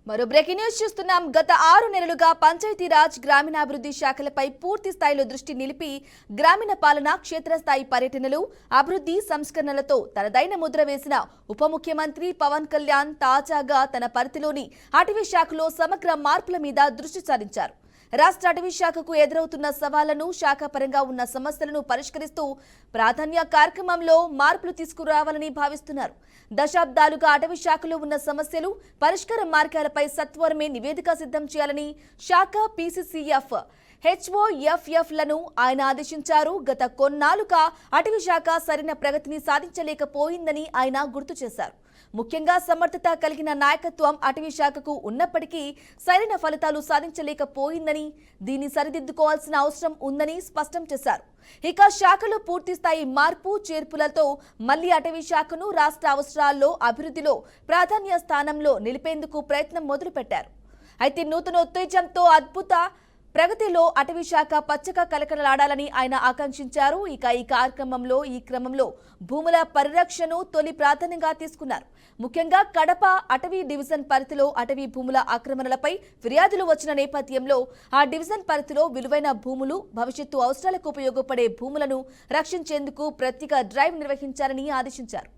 మరో breaking news చూస్తున్నాం. గత 6 నెలలుగా పంచాయతీరాజ్ గ్రామీణాభివృద్ధి శాఖలపై పూర్తి స్థాయిలో దృష్టి నిలిపి గ్రామీణ పాలన, క్షేత్రస్థాయి పర్యటనలు, అభివృద్ధి సంస్కరణలతో తనదైన ముద్ర వేసిన ఉప ముఖ్యమంత్రి పవన్ కళ్యాణ్ తాజాగా తన పరిధిలోని అటవీ శాఖలో సమగ్ర మార్పుల మీద దృష్టి సారించారు. రాష్ట్ర అటవీ శాఖకు ఎదురవుతున్న సవాళ్లను, శాఖపరంగా ఉన్న సమస్యలను పరిష్కరిస్తూ ప్రాధాన్య కార్యక్రమంలో మార్పులు తీసుకురావాలని భావిస్తున్నారు. దశాబ్దాలుగా అటవీ శాఖలో ఉన్న సమస్యలు, పరిష్కార మార్గాలపై సత్వరమే నివేదిక సిద్ధం చేయాలని శాఖ పీసీసీఎఫ్, హెచ్ఓఎఫ్ఎఫ్లను ఆయన ఆదేశించారు. గత కొన్నాళ్లుగా అటవీ శాఖ సరైన ప్రగతిని సాధించలేకపోయిందని ఆయన గుర్తు చేశారు. ముఖ్యంగా సమర్థత కలిగిన నాయకత్వం అటవీ శాఖకు ఉన్నప్పటికీ సరైన ఫలితాలు సాధించలేకపోయిందని, దీన్ని సరిదిద్దుకోవాల్సిన అవసరం ఉందని స్పష్టం చేశారు. ఇక శాఖలో పూర్తిస్థాయి మార్పు చేర్పులతో మళ్లీ అటవీ శాఖను రాష్ట్ర అవసరాల్లో, అభివృద్ధిలో ప్రాధాన్య స్థానంలో నిలిపేందుకు ప్రయత్నం మొదలుపెట్టారు. అయితే నూతన ఉత్తేజంతో అద్భుత ప్రగతిలో అటవీ శాఖ పచ్చగా కలకలలాడాలని ఆయన ఆకాంక్షించారు. ఇక ఈ క్రమంలో భూముల పరిరక్షణను తొలి ప్రాధాన్యంగా తీసుకున్నారు. ముఖ్యంగా కడప అటవీ డివిజన్ పరిధిలో అటవీ భూముల ఆక్రమణలపై ఫిర్యాదులు వచ్చిన నేపథ్యంలో ఆ డివిజన్ పరిధిలో విలువైన భూములు, భవిష్యత్తు అవసరాలకు ఉపయోగపడే భూములను రక్షించేందుకు ప్రత్యేక డ్రైవ్ నిర్వహించాలని ఆదేశించారు.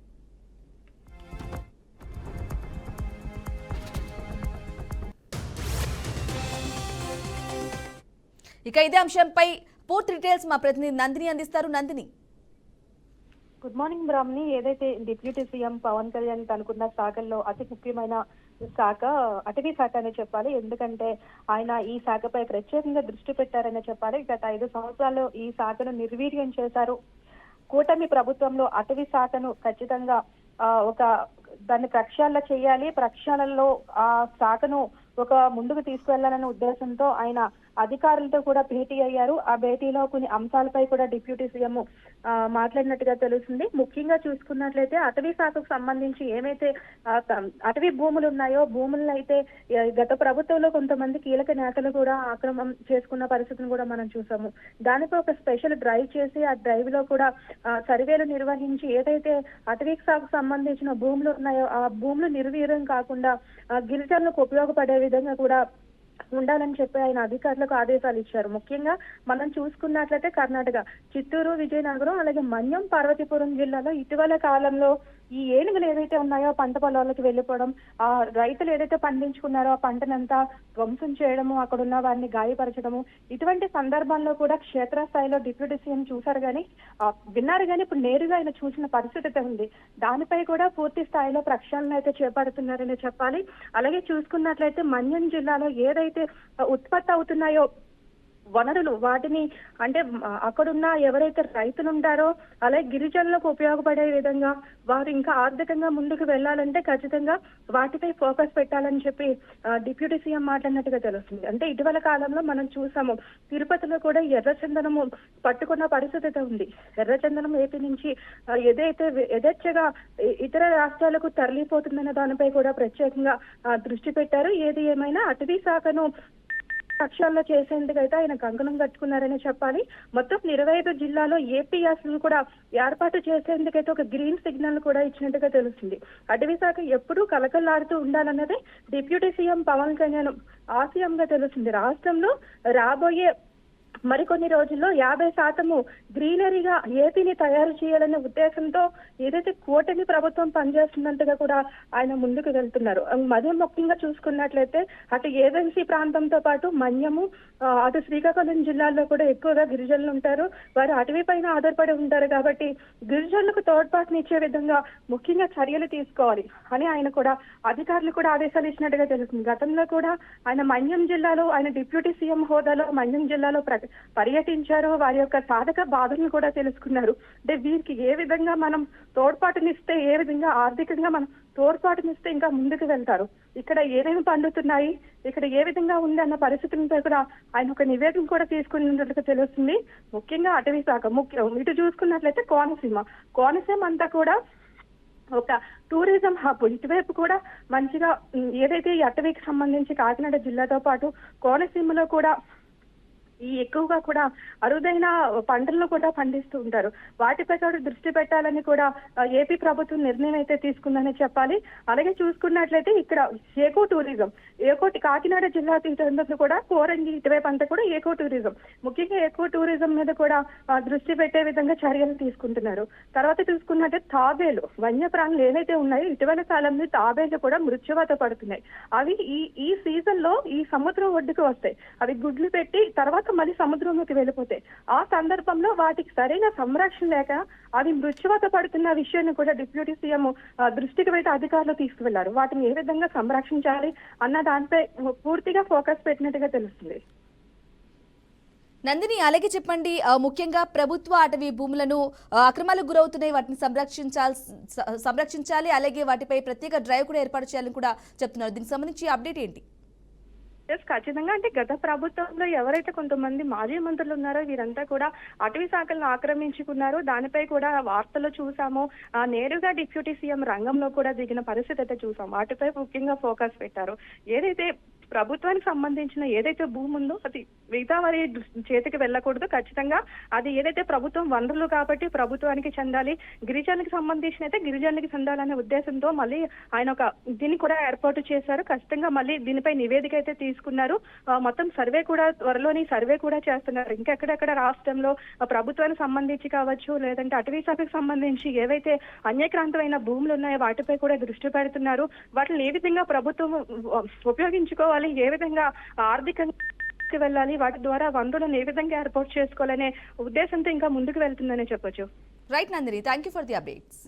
ఇక ఇదే అంశంపై పూర్తి డీటెయిల్స్ మా ప్రతినిధి నందిని అందిస్తారు. నందిని, గుడ్ మార్నింగ్ బ్రాహ్మణి. ఏదైతే డిప్యూటీ సీఎం పవన్ కళ్యాణ్ అనుకున్న శాఖల్లో అతి ముఖ్యమైన శాఖ అటవీ శాఖ అనే చెప్పాలి. ఎందుకంటే ఆయన ఈ శాఖపై ప్రత్యేకంగా దృష్టి పెట్టారనే చెప్పాలి. గత 5 సంవత్సరాలు ఈ శాఖను నిర్వీర్యం చేశారు. కూటమి ప్రభుత్వంలో అటవీ శాఖను ఖచ్చితంగా దాన్ని ప్రక్షాళన చేయాలి, ప్రక్షాళనలో ఆ శాఖను ముందుకు తీసుకువెళ్లాలనే ఉద్దేశంతో ఆయన అధికారులతో కూడా భేటీ అయ్యారు. ఆ భేటీలో కొన్ని అంశాలపై కూడా డిప్యూటీ సీఎం మాట్లాడినట్టుగా తెలుస్తుంది. ముఖ్యంగా చూసుకున్నట్లయితే అటవీ శాఖకు సంబంధించి ఏమైతే అటవీ భూములు ఉన్నాయో, భూములను అయితే గత ప్రభుత్వంలో కొంతమంది కీలక నేతలు కూడా ఆక్రమం చేసుకున్న పరిస్థితిని కూడా మనం చూసాము. దానిపై ఒక స్పెషల్ డ్రైవ్ చేసి ఆ డ్రైవ్ లో కూడా సర్వేలు నిర్వహించి ఏదైతే అటవీ శాఖకు సంబంధించిన భూములు ఉన్నాయో ఆ భూములు నిర్వీర్యం కాకుండా గిరిజనులకు ఉపయోగపడే విధంగా కూడా ఉండాలని చెప్పి ఆయన అధికారులకు ఆదేశాలు ఇచ్చారు. ముఖ్యంగా మనం చూసుకున్నట్లయితే కర్ణాటక, చిత్తూరు, విజయనగరం, అలాగే మన్యం, పార్వతీపురం జిల్లాలో ఇటీవల కాలంలో ఈ ఏనుగులు ఏవైతే ఉన్నాయో పంట పొలాలకు వెళ్ళిపోవడం, ఆ రైతులు ఏదైతే పండించుకున్నారో ఆ పంటనంతా ధ్వంసం చేయడము, అక్కడ ఉన్న వారిని గాయపరచడము, ఇటువంటి సందర్భాల్లో కూడా క్షేత్రస్థాయిలో డిప్యూటీ సీఎం చూశారు కానీ విన్నారు కానీ ఇప్పుడు నేరుగా ఆయన చూసిన పరిస్థితి ఉంది. దానిపై కూడా పూర్తి స్థాయిలో ప్రక్షాళన అయితే చేపడుతున్నారని చెప్పాలి. అలాగే చూసుకున్నట్లయితే మన్యం జిల్లాలో ఏదైతే ఉత్పత్తి అవుతున్నాయో వనరులు, వాటిని అంటే అక్కడున్న ఎవరైతే రైతులు ఉంటారో అలాగే గిరిజనులకు ఉపయోగపడే విధంగా వారు ఇంకా ఆర్థికంగా ముందుకు వెళ్లాలంటే ఖచ్చితంగా వాటిపై ఫోకస్ పెట్టాలని చెప్పి డిప్యూటీ సీఎం మాట్లాడినట్టుగా తెలుస్తుంది. అంటే ఇటీవల కాలంలో మనం చూసాము తిరుపతిలో కూడా ఎర్రచందనము పట్టుకున్న పరిస్థితి ఉంది. ఎర్రచందనం ఏపీ నుంచి యథేచ్ఛగా ఇతర రాష్ట్రాలకు తరలిపోతుందన్న దానిపై కూడా ప్రత్యేకంగా దృష్టి పెట్టారు. ఏది ఏమైనా అటవీ శాఖను పక్షాల్లో చేసేందుకైతే ఆయన కంకణం కట్టుకున్నారని చెప్పాలి. మొత్తం 25 జిల్లాలో ఏపీఎస్ కూడా ఏర్పాటు చేసేందుకైతే ఒక గ్రీన్ సిగ్నల్ కూడా ఇచ్చినట్టుగా తెలుస్తుంది. అటవీ శాఖ ఎప్పుడూ కలకల్లాడుతూ ఉండాలన్నదే డిప్యూటీ సీఎం పవన్ కళ్యాణ్ ఆశయంగా తెలుస్తుంది. రాష్ట్రంలో రాబోయే మరికొన్ని రోజుల్లో 50% గ్రీనరీగా ఏపీని తయారు చేయాలనే ఉద్దేశంతో ఏదైతే కూటమి ప్రభుత్వం పనిచేస్తున్నట్టుగా కూడా ఆయన ముందుకు వెళ్తున్నారు. మరీ ముఖ్యంగా చూసుకున్నట్లయితే అటు ఏజెన్సీ ప్రాంతంతో పాటు మన్యము, అటు శ్రీకాకుళం జిల్లాల్లో కూడా ఎక్కువగా గిరిజనులు ఉంటారు. వారు అటవీ పైన ఆధారపడి ఉంటారు కాబట్టి గిరిజనులకు తోడ్పాటునిచ్చే విధంగా ముఖ్యంగా చర్యలు తీసుకోవాలి అని ఆయన కూడా అధికారులు కూడా ఆదేశాలు ఇచ్చినట్టుగా తెలుస్తుంది. గతంలో కూడా ఆయన మన్యం జిల్లాలో ఆయన డిప్యూటీ సీఎం హోదాలో మన్యం జిల్లాలో పర్యటించారు. వారి యొక్క సాధక బాధలను కూడా తెలుసుకున్నారు. అంటే వీరికి ఏ విధంగా మనం తోడ్పాటునిస్తే, ఏ విధంగా ఆర్థికంగా మనం తోడ్పాటునిస్తే ఇంకా ముందుకు వెళ్తారు, ఇక్కడ ఏమేమి పండుతున్నాయి, ఇక్కడ ఏ విధంగా ఉంది అన్న పరిస్థితులపై కూడా ఆయన ఒక నివేదిక కూడా తీసుకున్నట్లుగా తెలుస్తుంది. ముఖ్యంగా అటవీ శాఖ ఇటు చూసుకున్నట్లయితే కోనసీమ అంతా కూడా ఒక టూరిజం హబ్. ఇటువైపు కూడా మంచిగా ఏదైతే ఈ అటవీకి సంబంధించి కాకినాడ జిల్లాతో పాటు కోనసీమలో కూడా ఈ ఎక్కువగా కూడా అరుదైన పంటలను కూడా పండిస్తూ ఉంటారు. వాటిపై కూడా దృష్టి పెట్టాలని కూడా ఏపీ ప్రభుత్వం నిర్ణయం అయితే తీసుకుందని చెప్పాలి. అలాగే చూసుకున్నట్లయితే ఇక్కడ ఏకో కాకినాడ జిల్లా తీరంలో కూడా కోరంగి ఇటువైపు అంతా కూడా ఏకో టూరిజం, ముఖ్యంగా ఏకో టూరిజం మీద కూడా దృష్టి పెట్టే విధంగా చర్యలు తీసుకుంటున్నారు. తర్వాత చూసుకున్నట్టే తాబేలు వన్యప్రాణులు ఏవైతే ఉన్నాయో ఇటీవల కాలంలో తాబేలు కూడా మృత్యువాత పడుతున్నాయి. అవి ఈ సీజన్ లో ఈ సముద్రం ఒడ్డుకు వస్తాయి. అవి గుడ్లు పెట్టి తర్వాత మళ్ళీ సముద్రంలోకి వెళ్ళిపోతాయి. ఆ సందర్భంలో వాటికి సరైన సంరక్షణ లేక అవి మృత్యువాత పడుతున్న విషయాన్ని కూడా డిప్యూటీ సీఎం దృష్టికి అయితే అధికారులు తీసుకువెళ్లారు. వాటిని ఏ విధంగా సంరక్షించాలి అన్న దానిపై పూర్తిగా ఫోకస్ పెట్టినట్టుగా తెలుస్తుంది. నందిని, అలాగే చెప్పండి, ముఖ్యంగా ప్రభుత్వ అటవీ భూములను అక్రమాలకు గురవుతున్నాయి, వాటిని సంరక్షించాలి, అలాగే వాటిపై ప్రత్యేక డ్రైవ్ కూడా ఏర్పాటు చేయాలని కూడా చెప్తున్నారు. దీనికి సంబంధించి అప్డేట్ ఏంటి? ఖచ్చితంగా అంటే గత ప్రభుత్వంలో ఎవరైతే కొంతమంది మాజీ మంత్రులు ఉన్నారో వీరంతా కూడా అటవీ శాఖలను ఆక్రమించుకున్నారు. దానిపై కూడా వార్తలు చూసాము. నేరుగా డిప్యూటీ సీఎం రంగంలో కూడా దిగిన పరిస్థితి అయితే చూసాం. వాటిపై ముఖ్యంగా ఫోకస్ పెట్టారు. ఏదైతే ప్రభుత్వానికి సంబంధించిన ఏదైతే భూమి ఉందో అది మిగతా వారి చేతికి వెళ్ళకూడదు. ఖచ్చితంగా అది ఏదైతే ప్రభుత్వం వనరులు కాబట్టి ప్రభుత్వానికి చెందాలి, గిరిజనులకు సంబంధించిన అయితే గిరిజనులకు చెందాలనే ఉద్దేశంతో మళ్ళీ ఆయన ఒక దీన్ని కూడా ఏర్పాటు చేశారు. ఖచ్చితంగా మళ్ళీ దీనిపై నివేదిక అయితే తీసుకున్నారు. మొత్తం సర్వే కూడా త్వరలోని సర్వే కూడా చేస్తున్నారు. ఇంకెక్కడెక్కడ రాష్ట్రంలో ప్రభుత్వానికి సంబంధించి కావచ్చు, లేదంటే అటవీ శాఖకు సంబంధించి ఏవైతే అన్యక్రాంతమైన భూములు ఉన్నాయో వాటిపై కూడా దృష్టి పెడుతున్నారు. వాటిని ఏ విధంగా ప్రభుత్వం ఉపయోగించుకోవాలి, ఏ విధంగా ఆర్థికంగా వెళ్ళాలి, వాటి ద్వారా వనరులను ఏ విధంగా ఏర్పాటు చేసుకోవాలనే ఉద్దేశంతో ఇంకా ముందుకు వెళ్తుందనే చెప్పొచ్చు. Right Nandini, thank you for the updates.